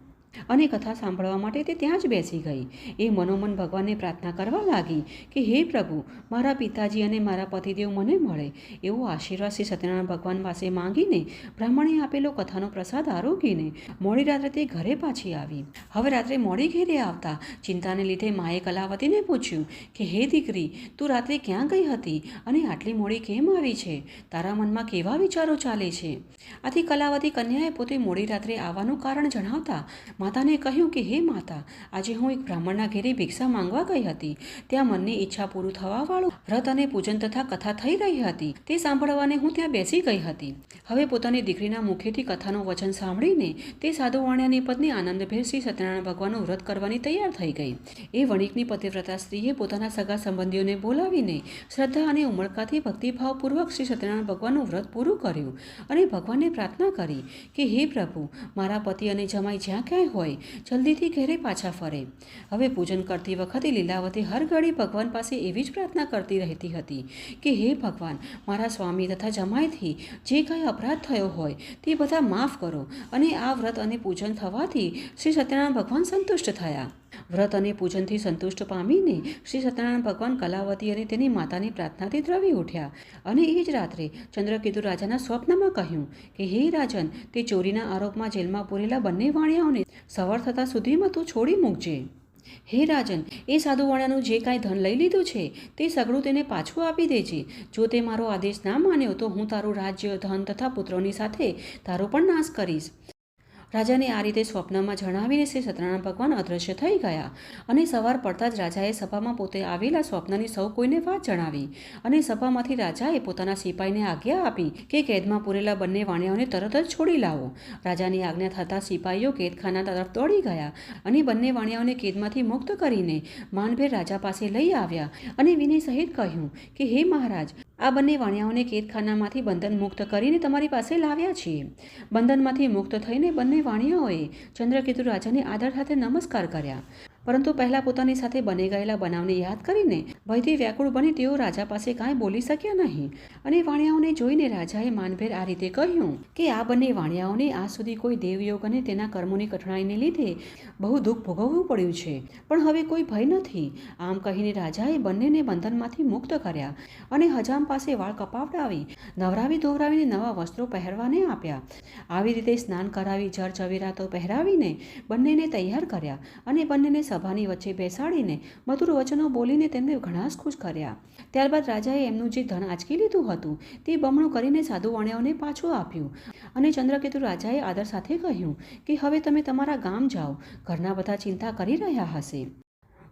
A: અને કથા સાંભળવા માટે તે ત્યાં જ બેસી ગઈ. એ મનોમન ભગવાનને પ્રાર્થના કરવા લાગી કે હે પ્રભુ, મારા પિતાજી અને મારા પતિદેવ મને મળે એવો આશીર્વાદ શ્રી સત્યનારાયણ ભગવાન પાસે માંગીને બ્રાહ્મણે આપેલો કથાનો પ્રસાદ આરોગીને મોડી રાત્રે તે ઘરે પાછી આવી. હવે રાત્રે મોડી ઘેરે આવતા ચિંતાને લીધે માએ કલાવતીને પૂછ્યું કે હે દીકરી, તું રાત્રે ક્યાં ગઈ હતી અને આટલી મોડી કેમ આવી છે? તારા મનમાં કેવા વિચારો ચાલે છે? આથી કલાવતી કન્યાએ પોતે મોડી રાત્રે આવવાનું કારણ જણાવતા માતાને કહ્યું કે હે માતા, આજે હું એક બ્રાહ્મણના ઘેરે ભિક્ષા માંગવા ગઈ હતી. ત્યાં મનની ઈચ્છા પૂરું થવાવાળું વ્રત અને પૂજન તથા કથા થઈ રહી હતી. તે સાંભળવાને હું ત્યાં બેસી ગઈ હતી. હવે પોતાની દીકરીના મુખેથી કથાનું વચન સાંભળીને તે સાધુ વાણિયાની પત્ની આનંદભેર શ્રી સત્યનારાયણ ભગવાનનું વ્રત કરવાની તૈયાર થઈ ગઈ. એ વણિકની પતિવ્રતા સ્ત્રીએ પોતાના સગા સંબંધીઓને બોલાવીને શ્રદ્ધા અને ઉમળકાથી ભક્તિભાવપૂર્વક શ્રી સત્યનારાયણ ભગવાનનું વ્રત પૂરું કર્યું અને ભગવાનને પ્રાર્થના કરી કે હે પ્રભુ, મારા પતિ અને જમાઈ જ્યાં ક્યાંય હોય જલ્દીથી ઘરે પાછા ફરે. હવે પૂજન કરતી વખતે લીલાવતી હર ઘડી ભગવાન પાસે એવી જ પ્રાર્થના કરતી રહેતી હતી કે હે ભગવાન, મારા સ્વામી તથા જમાઈથી જે કાંઈ અપરાધ થયો હોય તે બધા માફ કરો. અને આ વ્રત અને પૂજન થવાથી શ્રી સત્યનારાયણ ભગવાન સંતુષ્ટ થયા. વ્રત અને પૂજનથી સંતુષ્ટ પામીને શ્રી સત્યનારાયણ ભગવાન કલાવતી અને તેની માતાની પ્રાર્થનાથી દ્રવી ઉઠ્યા અને એ જ રાત્રે ચંદ્રકેતુ રાજાના સ્વપ્નમાં કહ્યું કે હે રાજન, તે ચોરીના આરોપમાં જેલમાં પૂરેલા બંને વાણિયાઓને સવાર થતાં સુધીમાં તું છોડી મૂકજે. હે રાજન, એ સાધુ વાણિયાનું જે કાંઈ ધન લઈ લીધું છે તે સગળું તેને પાછું આપી દેજે. જો તે મારો આદેશ ના માન્યો તો હું તારું રાજ્ય, ધન તથા પુત્રોની સાથે તારો પણ નાશ કરીશ. રાજાને આ રીતે સ્વપ્નમાં જણાવીને શ્રી સત્યનારાયણ ભગવાન અદૃશ્ય થઈ ગયા અને સવાર પડતા જ રાજાએ સભામાં પોતે આવેલા સ્વપ્નની સૌ કોઈને વાત જણાવી અને સભામાંથી રાજાએ પોતાના સિપાહીને આજ્ઞા આપી કે કેદમાં પૂરેલા બંને વાણિયાઓને તરત જ છોડી લાવો. રાજાની આજ્ઞા થતાં સિપાહીઓ કેદખાના તરફ દોડી ગયા અને બંને વાણિયાઓને કેદમાંથી મુક્ત કરીને માનભેર રાજા પાસે લઈ આવ્યા અને વિનય સહિત કહ્યું કે હે મહારાજ, આ બંને વાણિયાઓને કેદખાનામાંથી બંધન મુક્ત કરીને તમારી પાસે લાવ્યા છીએ. બંધનમાંથી મુક્ત થઈને બંને વાણિયાઓએ ચંદ્રકેતુ રાજાને આદર સાથે નમસ્કાર કર્યા. પરંતુ પહેલાં પોતાની સાથે બની ગયેલા બનાવને યાદ કરીને ભયથી વ્યાકુળ બની તેઓ રાજા પાસે કાંઈ બોલી શક્યા નહીં અને વાણિયાઓને જોઈને રાજાએ માનભેર આ રીતે કહ્યું કે આ બંને વાણિયાઓને આજ સુધી કોઈ દેવયોગ અને તેના કર્મોની કઠણાઈને લીધે બહુ દુઃખ ભોગવવું પડ્યું છે, પણ હવે કોઈ ભય નથી. આમ કહીને રાજાએ બંનેને બંધનમાંથી મુક્ત કર્યા અને હજામ પાસે વાળ કપાવડાવી નવરાવી ધોવરાવીને નવા વસ્ત્રો પહેરવાને આપ્યા. આવી રીતે સ્નાન કરાવી જર ઝવેરાતો પહેરાવીને બંનેને તૈયાર કર્યા અને બંનેને સભાની વચ્ચે બેસાડીને મધુર વચનો બોલીને તેમને ઘણા જ ખુશ કર્યા. ત્યારબાદ રાજાએ એમનું જે ધન આંચકી લીધું હતું તે બમણું કરીને સાધુ વાણિયાઓને પાછું આપ્યું અને ચંદ્રકેતુ રાજાએ આદર સાથે કહ્યું કે હવે તમે તમારા ગામ જાઓ, ઘરના બધા ચિંતા કરી રહ્યા હશે.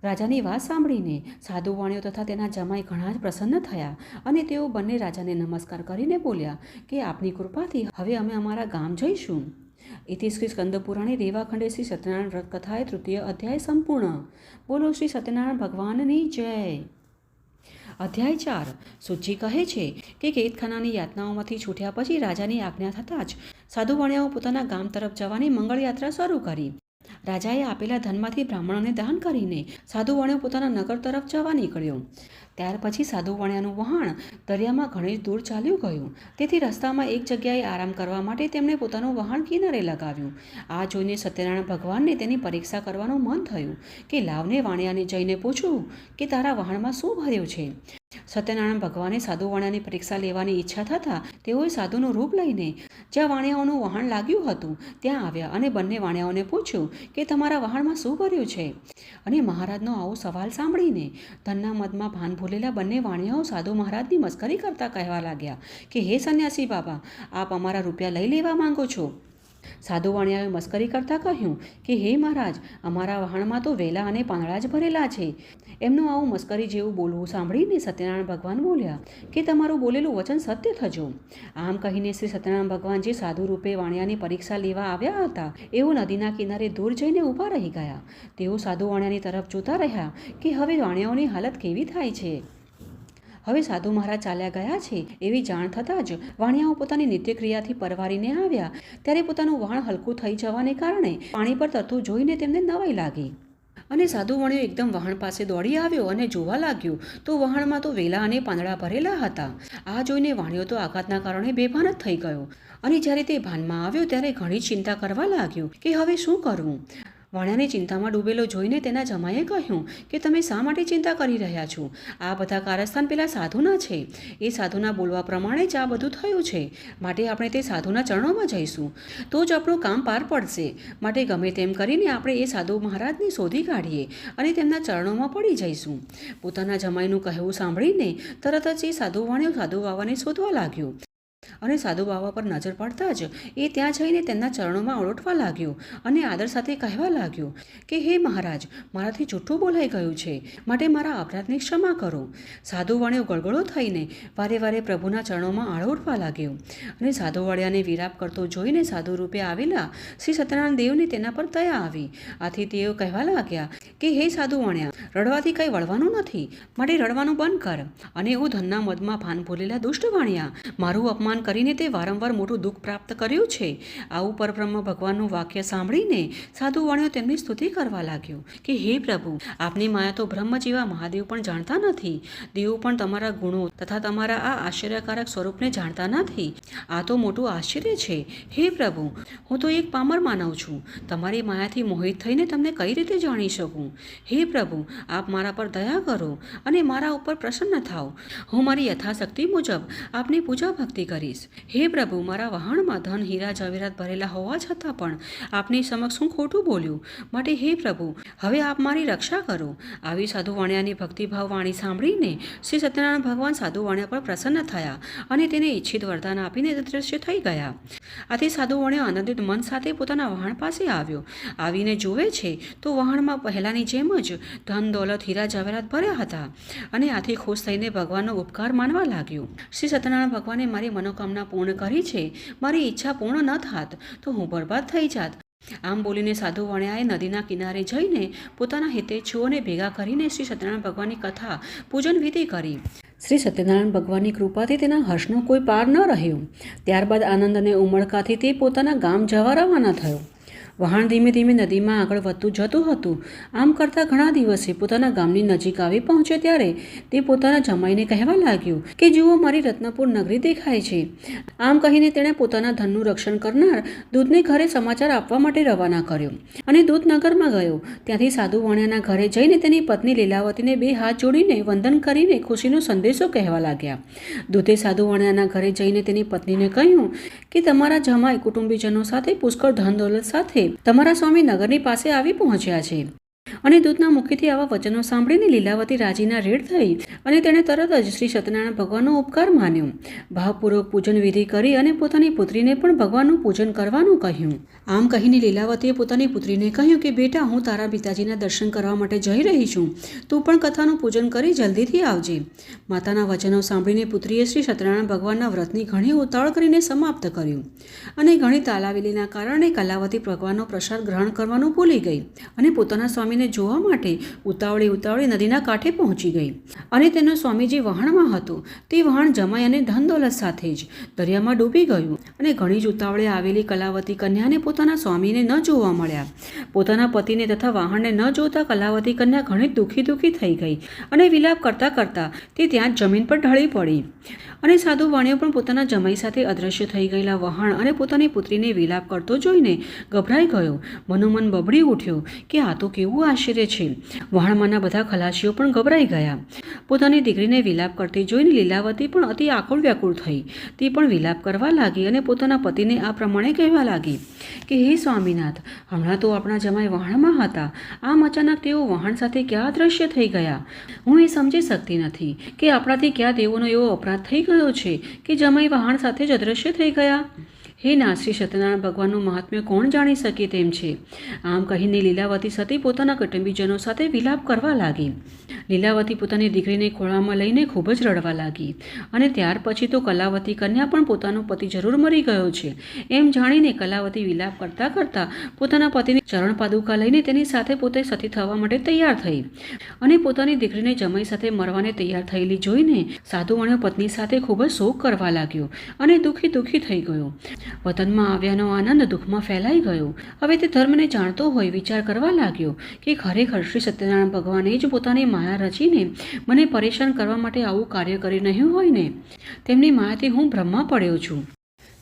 A: રાજાની વાત સાંભળીને સાધુ વાણિયો તથા તેના જમાઈ ઘણા જ પ્રસન્ન થયા અને તેઓ બંને રાજાને નમસ્કાર કરીને બોલ્યા કે આપની કૃપાથી હવે અમે અમારા ગામ જઈશું. इति श्री स्कंदपुराणे रेवाखंडे श्री सत्यनारायण व्रत कथाए तृतीय अध्याय संपूर्ण. बोलो श्री सत्यनारायण भगवाननी जय. અધ્યાય 4. સુજી કહે છે કે કેદખાનાની યાતનાઓમાંથી છૂટ્યા પછી રાજાની આજ્ઞા થતાં જ સાધુ વાણિયાઓ પોતાના ગામ તરફ જવાની મંગળયાત્રા શરૂ કરી. રાજાએ આપેલા ધનમાંથી બ્રાહ્મણોને દાન કરીને સાધુ વાણિયો પોતાના નગર તરફ જવા નીકળ્યો. ત્યાર પછી સાધુ વાણિયાનું વહાણ દરિયામાં ઘણી દૂર ચાલ્યું ગયું. તેથી રસ્તામાં એક જગ્યાએ આરામ કરવા માટે તેમણે પોતાનું વહાણ કિનારે લગાવ્યું. આ જોઈને સત્યનારાયણ ભગવાનને તેની પરીક્ષા કરવાનું મન થયું કે લાવને વાણિયાને જઈને પૂછું કે તારા વહાણમાં શું ભર્યું છે. સત્યનારાયણ ભગવાને સાધુ વાણિયાની પરીક્ષા લેવાની ઈચ્છા થતાં તેઓએ સાધુનું રૂપ લઈને જ્યાં વાણિયાઓનું વહાણ લાગ્યું હતું ત્યાં આવ્યા અને બંને વાણિયાઓને પૂછ્યું કે તમારા વહાણમાં શું ભર્યું છે. અને મહારાજનો આવો સવાલ સાંભળીને ધનના મદમાં ભાન ભૂલેલા બંને વાણિયાઓ સાધુ મહારાજની મસ્કરી કરતા કહેવા લાગ્યા કે હે સંન્યાસી બાબા, આપ અમારા રૂપિયા લઈ લેવા માંગો છો. સાધુ વાણિયાએ મસ્કરી કરતાં કહ્યું કે હે મહારાજ, અમારા વહાણમાં તો વેલા અને પાંદડા જ ભરેલા છે. એમનું આવું મસ્કરી જેવું બોલવું સાંભળીને સત્યનારાયણ ભગવાન બોલ્યા કે તમારું બોલેલું વચન સત્ય થજો. આમ કહીને શ્રી સત્યનારાયણ ભગવાન જે સાધુ રૂપે વાણિયાની પરીક્ષા લેવા આવ્યા હતા એઓ નદીના કિનારે દૂર જઈને ઊભા રહી ગયા. તેઓ સાધુ વાણિયાની તરફ જોતા રહ્યા કે હવે વાણિયાઓની હાલત કેવી થાય છે. હવે સાધુ મહારાજ ચાલ્યા ગયા છે એવી જાણ થતાં જ વાણિયાઓ પોતાની નિત્યક્રિયાથી પરવારીને આવ્યા. ત્યારે પોતાનું વહાણ હલકું થઈ જવાને કારણે પાણી પર તરતું જોઈને તેમને નવાઈ લાગી અને સાધુ વાણિયો એકદમ વહાણ પાસે દોડી આવ્યો અને જોવા લાગ્યો તો વહાણમાં તો વેલા અને પાંદડા ભરેલા હતા. આ જોઈને વાણિયો તો આઘાતના કારણે બેભાન જ થઈ ગયો અને જ્યારે તે ભાનમાં આવ્યો ત્યારે ઘણી ચિંતા કરવા લાગ્યો કે હવે શું કરવું. વાણિયાને ચિંતામાં ડૂબેલો જોઈને તેના જમાઈએ કહ્યું કે તમે શા માટે ચિંતા કરી રહ્યા છો? આ બધા કારસ્થાન પેલા સાધુના છે. એ સાધુના બોલવા પ્રમાણે જ આ બધું થયું છે. માટે આપણે તે સાધુના ચરણોમાં જઈશું તો જ આપણું કામ પાર પડશે. માટે ગમે તેમ કરીને આપણે એ સાધુ મહારાજને શોધી કાઢીએ અને તેમના ચરણોમાં પડી જઈશું. પોતાના જમાઈનું કહેવું સાંભળીને તરત જ એ સાધુ વાણિયો સાધુ બાવાને શોધવા લાગ્યો અને સાધુ બાવા પર નજર પડતા જ એ ત્યાં જઈને તેમના ચરણોમાં ઓળટવા લાગ્યો અને આદર સાથે કહેવા લાગ્યો કે હે મહારાજ, મારાથી જૂઠું બોલાઈ ગયું છે, માટે મારા અપરાધની ક્ષમા કરો. સાધુ વાણિયો ગળગળો થઈને વારે વારે પ્રભુના ચરણોમાં આળોટવા લાગ્યો અને સાધુ વાણિયાને વિલાપ કરતો જોઈને સાધુ રૂપે આવેલા શ્રી સત્યનારાયણ દેવને તેના પર દયા આવી. આથી તેઓ કહેવા લાગ્યા કે હે સાધુ વાણિયા, રડવાથી કંઈ વળવાનું નથી, માટે રડવાનું બંધ કર. અને હું ધનના મદમાં ભાન ભૂલેલા દુષ્ટ વાણિયા, મારું અપમાન કરીને તે વારંવાર મોટું દુઃખ પ્રાપ્ત કર્યું છે. આવું પરબ્રહ્મ ભગવાનનું વાક્ય સાંભળીને સાધુ વાણિયો તેમની સ્તુતિ કરવા લાગ્યો કે હે પ્રભુ, આપની માયા તો બ્રહ્મ જેવા મહાદેવ પણ જાણતા નથી. દેવો પણ તમારા ગુણો તથા તમારા આ આશ્ચર્યકારક સ્વરૂપને જાણતા નથી. આ તો મોટું આશ્ચર્ય છે. હે પ્રભુ, હું તો એક પામર માનવ છું. તમારી માયાથી મોહિત થઈને તમને કઈ રીતે જાણી શકું? હે પ્રભુ, આપ મારા પર દયા કરો અને મારા ઉપર પ્રસન્ન થાઓ. હું મારી યથાશક્તિ મુજબ આપની પૂજા ભક્તિ કરીશ. હે પ્રભુ, મારા વહાણમાં ધન હીરા જવેરાત ભરેલા હોવા છતાં પણ આપની સમક્ષ હું ખોટું બોલ્યું. માટે હે પ્રભુ, હવે આપ મારી રક્ષા કરો. આવી સાધુ વાણિયાની ભક્તિભાવ વાણી સાંભળીને શ્રી સત્યનારાયણ ભગવાન સાધુ વાણિયા પર પ્રસન્ન થયા અને તેને ઈચ્છિત વરદાન આપીને અદૃશ્ય થઈ ગયા. આથી સાધુ વાણિયો આનંદિત મન સાથે પોતાના વહાણ પાસે આવ્યો. આવીને જુએ છે તો વહાણમાં પહેલાંની જેમ જ ધન દોલત હીરા જવેરાત ભર્યા હતા અને આથી ખુશ થઈને ભગવાનનો ઉપકાર માનવા લાગ્યો. શ્રી સત્યનારાયણ ભગવાને મારી મનોકામના પૂર્ણ કરી છે. મારી ઈચ્છા પૂર્ણ ન થાત તો હું બરબાદ થઈ જાત. આમ બોલીને સાધુ વાણિયાએ નદીના કિનારે જઈને પોતાના હિતેચ્છુઓને ભેગા કરીને શ્રી સત્યનારાયણ ભગવાનની કથા પૂજન વિધિ કરી. શ્રી સત્યનારાયણ ભગવાનની કૃપાથી તેના હર્ષનો કોઈ પાર ન રહ્યો. ત્યારબાદ આનંદ અને ઉમળકાથી તે પોતાના ગામ જવા રવાના થયો. વહાણ ધીમે ધીમે નદીમાં આગળ વધતું જતું હતું. આમ કરતાં ઘણા દિવસે પોતાના ગામની નજીક આવી પહોંચ્યો ત્યારે તે પોતાના જમાઈને કહેવા લાગ્યો કે જુઓ, મારી રત્નપુર નગરી દેખાય છે. આમ કહીને તેણે પોતાના ધનનું રક્ષણ કરનાર દૂતને ઘરે સમાચાર આપવા માટે રવાના કર્યો અને દૂત નગરમાં ગયો. ત્યાંથી સાધુ વાણિયાના ઘરે જઈને તેની પત્ની લીલાવતીને બે હાથ જોડીને વંદન કરીને ખુશીનો સંદેશો કહેવા લાગ્યા. દૂતે સાધુ વાણિયાના ઘરે જઈને તેની પત્નીને કહ્યું કે તમારા જમાઈ કુટુંબીજનો સાથે પુષ્કળ ધન દોલત સાથે તમારા સ્વામી નગરની પાસે આવી પહોંચ્યા છે. અને દૂતના મુખેથી આવા વચનો સાંભળીને લીલાવતી રાજીના રેડ થઈ અને તેણે તરત જ શ્રી સત્યનારાયણ ભગવાનનો ઉપકાર માન્યો. ભાવપૂર્વક પૂજન વિધિ કરી અને પોતાની પુત્રીને પણ ભગવાનનું પૂજન કરવાનું કહ્યું. આમ કહીને લીલાવતીએ પોતાની પુત્રીને કહ્યું કે બેટા, હું તારા પિતાજીના દર્શન કરવા માટે જઈ રહી છું. તું પણ કથાનું પૂજન કરી જલ્દીથી આવજે. માતાના વચનો સાંભળીને પુત્રીએ શ્રી સત્યનારાયણ ભગવાનના વ્રતની ઘણી ઉતાવળ કરીને સમાપ્ત કર્યું અને ઘણી તાલાવેલીના કારણે કલાવતી ભગવાનનો પ્રસાદ ગ્રહણ કરવાનું ભૂલી ગઈ અને પોતાના સ્વામીને જોવા માટે ઉતાવળે નદીના કાંઠે પહોંચી ગઈ. અને તેનો સ્વામી જે વહાણમાં હતો તે વહાણ જમાઈ અને ધન દોલત સાથે જ દરિયામાં ડૂબી ગયું અને ઘણી જ ઉતાવળે આવેલી કલાવતી કન્યાને પોતાના સ્વામીને ન જોવા મળ્યા. પોતાના પતિને તથા વહાણને ન જોતા કલાવતી કન્યા ઘણી દુઃખી થઈ ગઈ અને વિલાપ કરતાં કરતાં તે ત્યાં જ જમીન પર ઢળી પડી. અને સાધુ વાણિયો પણ પોતાના જમાઈ સાથે અદૃશ્ય થઈ ગયેલા વહાણ અને પોતાની પુત્રીને વિલાપ કરતો જોઈને ગભરાઈ ગયો. મનોમન બબડી ઉઠ્યો કે આ તો કેવું આશ્ચર્ય છે. વહાણમાંના બધા ખલાસીઓ પણ ગભરાઈ ગયા. પોતાની દીકરીને વિલાપ કરતી જોઈને લીલાવતી પણ અતિ આકુળ વ્યાકુળ થઈ. તે પણ વિલાપ કરવા લાગી અને પોતાના પતિને આ પ્રમાણે કહેવા લાગી કે હે સ્વામીનાથ, હમણાં તો આપણા જમાઈ વહાણમાં હતા. આમ અચાનક તેઓ વહાણ સાથે ક્યાં અદૃશ્ય થઈ ગયા? હું એ સમજી શકતી નથી કે આપણાથી ક્યાં દેવોનો એવો અપરાધ થઈ ગયો છે કે જમાઈ વહાણ સાથે જ અદૃશ્ય થઈ ગયા. હે ના, શ્રી સત્યનારાયણ ભગવાનનું મહાત્મ્ય કોણ જાણી શકે તેમ છે. આમ કહીને લીલાવતી સતી પોતાના કુટુંબીજનો સાથે વિલાપ કરવા લાગી. લીલાવતી પોતાની દીકરીને ખોળામાં લઈને ખૂબ જ રડવા લાગી. અને ત્યાર પછી તો કલાવતી કન્યા પણ પોતાનો પતિ જરૂર મરી ગયો છે એમ જાણીને કલાવતી વિલાપ કરતાં કરતાં પોતાના પતિની ચરણ પાદુકા લઈને તેની સાથે પોતે સતી થવા માટે તૈયાર થઈ. અને પોતાની દીકરીને જમાઈ સાથે મરવાને તૈયાર થયેલી જોઈને સાધુવણ્યો પત્ની સાથે ખૂબ જ શોક કરવા લાગ્યો અને દુઃખી થઈ ગયો. વતનમાં આવ્યાનો આનંદ દુઃખમાં ફેલાઈ ગયો. હવે તે ધર્મને જાણતો હોય વિચાર કરવા લાગ્યો કે ખરેખર શ્રી સત્યનારાયણ ભગવાને જ પોતાની માયા રચીને મને પરેશાન કરવા માટે આવું કાર્ય કરી નહીં હોય ને. તેમની માયાથી હું બ્રહ્મા પડ્યો છું.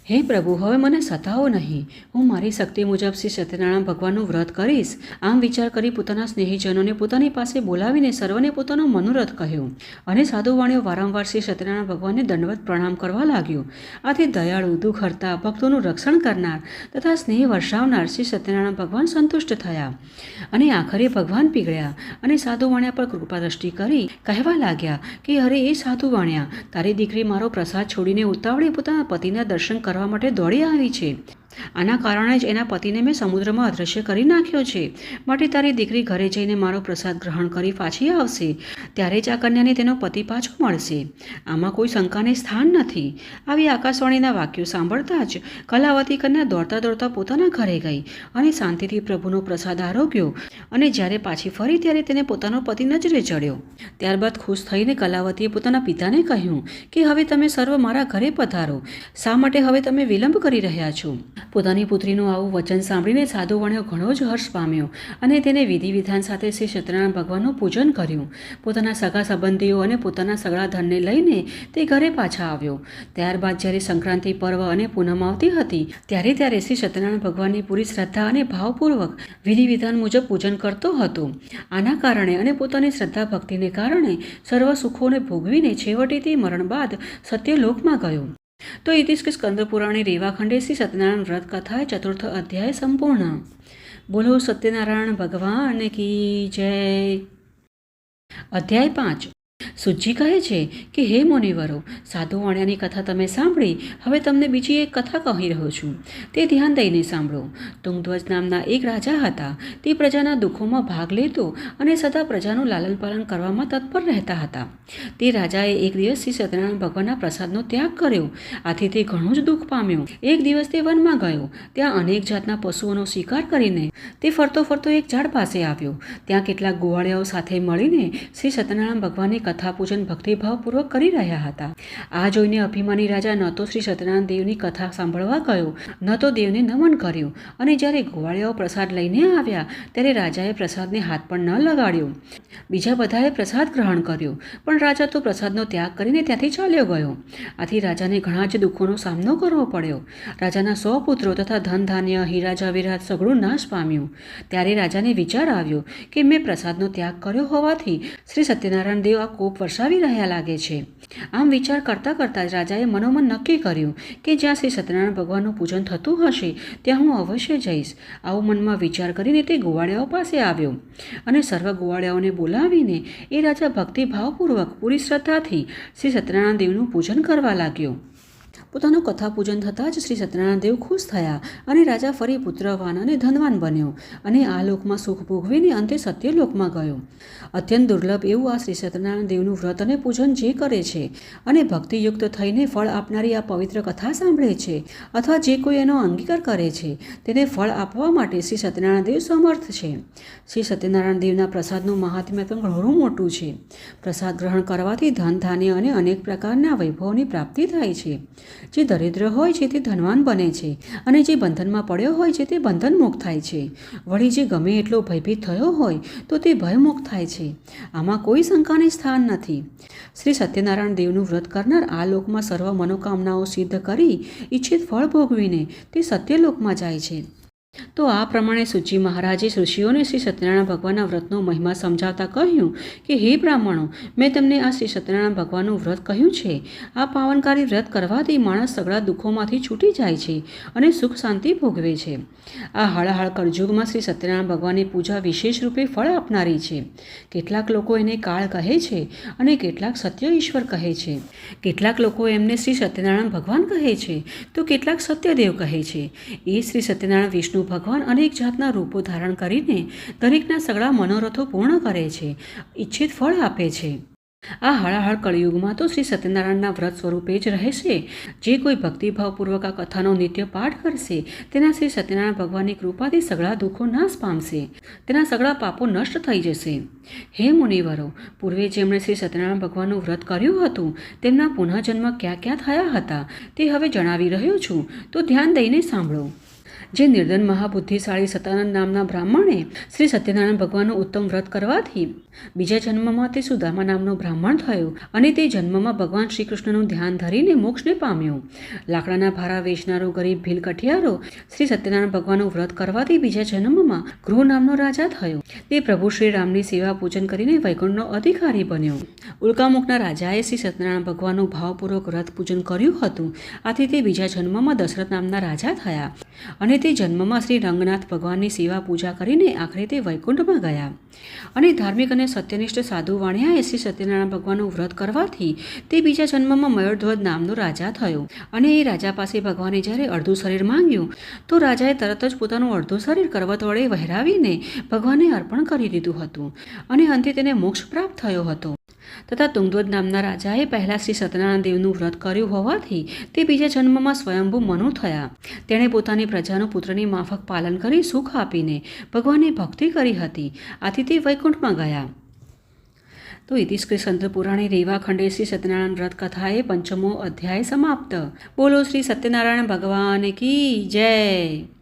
A: હે પ્રભુ, હવે મને સતાવો નહીં. હું મારી શક્તિ મુજબ શ્રી સત્યનારાયણ ભગવાનનું વ્રત કરીશ. આમ વિચાર કરી પોતાના સ્નેહીજનોને પોતાની પાસે બોલાવીને સર્વને પોતાનો મનોરથ કહ્યો. અને સાધુવાણીઓ વારંવાર શ્રી સત્યનારાયણ ભગવાનને દંડવત પ્રણામ કરવા લાગ્યો. આથી દયાળુ, દુઃખ હરતા, ભક્તોનું રક્ષણ કરનાર તથા સ્નેહ વર્ષાવનાર શ્રી સત્યનારાયણ ભગવાન સંતુષ્ટ થયા. અને આખરે ભગવાન પીગળ્યા અને સાધુવાણ્યા પર કૃપા દ્રષ્ટિ કરી કહેવા લાગ્યા કે અરે એ સાધુવાણ્યા, તારી દીકરી મારો પ્રસાદ છોડીને ઉતાવળે પોતાના પતિના દર્શન કરવા માટે દોડી આવી છે. આના કારણે જ એના પતિને મેં સમુદ્રમાં અદૃશ્ય કરી નાખ્યો છે. માટે તારી દીકરી ઘરે જઈને મારો પ્રસાદ ગ્રહણ કરી પાછી આવશે. ત્યારે જ આ કન્યાને તેનો પતિ પાછો મળશે. આમાં કોઈ શંકાને સ્થાન નથી. આવી આકાશવાણીના વાક્યો સાંભળતા જ કલાવતી કન્યા દોડતા દોડતા પોતાના ઘરે ગઈ અને શાંતિથી પ્રભુનો પ્રસાદ આરોગ્યો. અને જ્યારે પાછી ફરી ત્યારે તેને પોતાનો પતિ નજરે ચડ્યો. ત્યારબાદ ખુશ થઈને કલાવતીએ પોતાના પિતાને કહ્યું કે હવે તમે સર્વ મારા ઘરે પધારો. શા માટે હવે તમે વિલંબ કરી રહ્યા છો? પોતાની પુત્રીનું આવું વચન સાંભળીને સાધુવણ્યો ઘણો જ હર્ષ પામ્યો અને તેને વિધિ વિધાન સાથે શ્રી સત્યનારાયણ ભગવાનનું પૂજન કર્યું. પોતાના સગા સંબંધીઓ અને પોતાના સગળા ધનને લઈને તે ઘરે પાછા આવ્યો. ત્યારબાદ જ્યારે સંક્રાંતિ પર્વ અને પૂનમ આવતી હતી ત્યારે શ્રી સત્યનારાયણ ભગવાનની પૂરી શ્રદ્ધા અને ભાવપૂર્વક વિધિ વિધાન મુજબ પૂજન કરતો હતો. આના કારણે અને પોતાની શ્રદ્ધા ભક્તિને કારણે સર્વ સુખોને ભોગવીને છેવટે તે મરણ બાદ સત્યલોકમાં ગયો. તો ઇતિ સ્કંદ પુરાણે રેવાખંડે શ્રી સત્યનારાયણ વ્રત કથા 4th અધ્યાય સંપૂર્ણ. બોલો સત્યનારાયણ ભગવાન કી જય. અધ્યાય 5. સુજી કહે છે કે હે મુનિવરો, સાધુવાણ્યાની કથા તમે સાંભળી. હવે તમને બીજી એક કથા કહી રહ્યો છું. તે ધ્યાન દઈને સાંભળો. તુંગધ્વજ નામના એક રાજા હતા. તે પ્રજાના દુઃખોમાં ભાગ લેતો અને સદા પ્રજાનું લાલન પાલન કરવામાં તત્પર રહેતા હતા. તે રાજાએ એક દિવસ શ્રી સત્યનારાયણ ભગવાનના પ્રસાદનો ત્યાગ કર્યો. આથી તે ઘણું જ દુઃખ પામ્યો. એક દિવસ તે વનમાં ગયો. ત્યાં અનેક જાતના પશુઓનો શિકાર કરીને તે ફરતો એક ઝાડ પાસે આવ્યો. ત્યાં કેટલાક ગોવાળિયાઓ સાથે મળીને શ્રી સત્યનારાયણ ભગવાનની કથા પૂજન ભક્તિભાવપૂર્વક કરી રહ્યા હતા. આ જોઈને અભિમાની રાજા ન તો શ્રી સત્યનારાયણ દેવની કથા સાંભળવા ગયો, ન તો દેવને નમન કર્યું. અને જ્યારે ગોવાળિયાઓ પ્રસાદ લઈને આવ્યા ત્યારે રાજાએ પ્રસાદને હાથ પણ ન લગાડ્યો. બીજા બધાએ પ્રસાદ ગ્રહણ કર્યો, પણ રાજા તો પ્રસાદનો ત્યાગ કરીને ત્યાંથી ચાલ્યો ગયો. આથી રાજાને ઘણા જ દુઃખોનો સામનો કરવો પડ્યો. રાજાના 100 પુત્રો તથા ધન ધાન્ય હીરા જવેરાત સઘળું નાશ પામ્યું. ત્યારે રાજાને વિચાર આવ્યો કે મેં પ્રસાદનો ત્યાગ કર્યો હોવાથી શ્રી સત્યનારાયણ દેવ આ કોપ વરસાવી રહ્યા લાગે છે. આમ વિચાર કરતાં જ રાજાએ મનોમન નક્કી કર્યું કે જ્યાં શ્રી સત્યનારાયણ ભગવાનનું પૂજન થતું હશે ત્યાં હું અવશ્ય જઈશ. આવું મનમાં વિચાર કરીને તે ગોવાળિયાઓ પાસે આવ્યો અને સર્વ ગોવાળિયાઓને બોલાવીને એ રાજા ભક્તિભાવપૂર્વક પૂરી શ્રદ્ધાથી શ્રી સત્યનારાયણ દેવનું પૂજન કરવા લાગ્યો. પોતાનું કથા પૂજન થતાં જ શ્રી સત્યનારાયણ દેવ ખુશ થયા અને રાજા ફરી પુત્રવાન અને ધનવાન બન્યો અને આ લોકમાં સુખ ભોગવીને અંતે સત્યલોકમાં ગયો. અત્યંત દુર્લભ એવું આ શ્રી સત્યનારાયણ દેવનું વ્રત અને પૂજન જે કરે છે અને ભક્તિયુક્ત થઈને ફળ આપનારી આ પવિત્ર કથા સાંભળે છે અથવા જે કોઈ એનો અંગીકાર કરે છે તેને ફળ આપવા માટે શ્રી સત્યનારાયણ દેવ સમર્થ છે. શ્રી સત્યનારાયણ દેવના પ્રસાદનું મહાત્મ્ય પણ ઘણું મોટું છે. પ્રસાદ ગ્રહણ કરવાથી ધન ધાન્ય અને અનેક પ્રકારના વૈભવોની પ્રાપ્તિ થાય છે. જે દરિદ્ર હોય છે તે ધનવાન બને છે અને જે બંધનમાં પડ્યો હોય છે તે બંધન મુક્ત થાય છે. વળી જે ગમે એટલો ભયભીત થયો હોય તો તે ભયમુક્ત થાય છે. આમાં કોઈ શંકાને સ્થાન નથી. શ્રી સત્યનારાયણ દેવનું વ્રત કરનાર આ લોકમાં સર્વ મનોકામનાઓ સિદ્ધ કરી ઈચ્છિત ફળ ભોગવીને તે સત્યલોકમાં જાય છે. તો આ પ્રમાણે સૂચિ મહારાજે ઋષિઓને શ્રી સત્યનારાયણ ભગવાનના વ્રતનો મહિમા સમજાવતા કહ્યું કે હે બ્રાહ્મણો, મેં તમને આ શ્રી સત્યનારાયણ ભગવાનનું વ્રત કહ્યું છે. આ પાવનકારી વ્રત કરવાથી માણસ સઘળા દુઃખોમાંથી છૂટી જાય છે અને સુખ શાંતિ ભોગવે છે. આ હળહળ કળયુગમાં શ્રી સત્યનારાયણ ભગવાનની પૂજા વિશેષ રૂપે ફળ આપનારી છે. કેટલાક લોકો એને કાળ કહે છે અને કેટલાક સત્ય ઈશ્વર કહે છે. કેટલાક લોકો એમને શ્રી સત્યનારાયણ ભગવાન કહે છે તો કેટલાક સત્યદેવ કહે છે. એ શ્રી સત્યનારાયણ વિષ્ણુ ભગવાન અનેક જાતના રૂપો ધારણ કરીને દરેકના સગળા મનોરથો પૂર્ણ કરે છે, ઈચ્છિત ફળ આપે છે. આ હળહળ કળયુગમાં તો શ્રી સત્યનારાયણના વ્રત સ્વરૂપે જ રહેશે. જે કોઈ ભક્તિભાવપૂર્વક આ કથાનો નિત્ય પાઠ કરશે તેના શ્રી સત્યનારાયણ ભગવાનની કૃપાથી સગળા દુઃખો નાશ પામશે, તેના સગળા પાપો નષ્ટ થઈ જશે. હે મુનિવરો, પૂર્વે જેમણે શ્રી સત્યનારાયણ ભગવાનનું વ્રત કર્યું હતું તેમના પુનઃજન્મ ક્યાં ક્યાં થયા હતા તે હવે જણાવી રહ્યો છું, તો ધ્યાન દઈને સાંભળો. જે નિર્ધન મહાબુદ્ધિશાળી સતાનંદ નામના બ્રાહ્મણે શ્રી સત્યનારાયણ ભગવાનનું ઉત્તમ વ્રત કરવાથી બીજા જન્મમાં તે સુદામા નામનો બ્રાહ્મણ થયો અને તે જન્મમાં ભગવાન શ્રી કૃષ્ણનું ધ્યાન ધરીને મોક્ષને પામ્યો. લાકડાના ભારા વેચનારો ગરીબ ભીલ કઠિયારો શ્રી સત્યનારાયણ ભગવાનનું વ્રત કરવાથી બીજા જન્મમાં ગૃહ નામનો રાજા થયો. તે પ્રભુ શ્રી રામની સેવા પૂજન કરીને વૈકુંઠનો અધિકારી બન્યો. ઉલ્કામુખના રાજાએ શ્રી સત્યનારાયણ ભગવાનનું ભાવપૂર્વક વ્રત પૂજન કર્યું હતું. આથી તે બીજા જન્મમાં દશરથ નામના રાજા થયા અને તે જન્મમાં શ્રી રંગનાથ ભગવાનની સેવા પૂજા કરીને આખરે તે વૈકુંઠમાં ગયા. અને ધાર્મિક અને સત્યનિષ્ઠ સાધુ વાણિયાએ શ્રી સત્યનારાયણ ભગવાનનું વ્રત કરવાથી તે બીજા જન્મમાં મયુરધ્વજ નામનો રાજા થયો. અને એ રાજા પાસે ભગવાને જ્યારે અડધું શરીર માંગ્યું તો રાજાએ તરત જ પોતાનું અડધું શરીર કરવત વડે વહેરાવીને ભગવાનને અર્પણ કરી દીધું હતું અને અંતે તેને મોક્ષ પ્રાપ્ત થયો હતો. તથા તુંગધ્વજ નામના રાજાએ પહેલાં શ્રી સત્યનારાયણ દેવનું વ્રત કર્યું હોવાથી તે બીજા જન્મમાં સ્વયંભૂ મનુ થયા. તેણે પોતાની પ્રજાનું પુત્રની માફક પાલન કરી સુખ આપીને ભગવાનની ભક્તિ કરી હતી. આથી તે વૈકુંઠમાં ગયા. તો ઇતિશ્રી સંત પુરાણે રેવા ખંડે શ્રી સત્યનારાયણ વ્રત કથાએ 5મો અધ્યાય સમાપ્ત. બોલો શ્રી સત્યનારાયણ ભગવાન કી જય.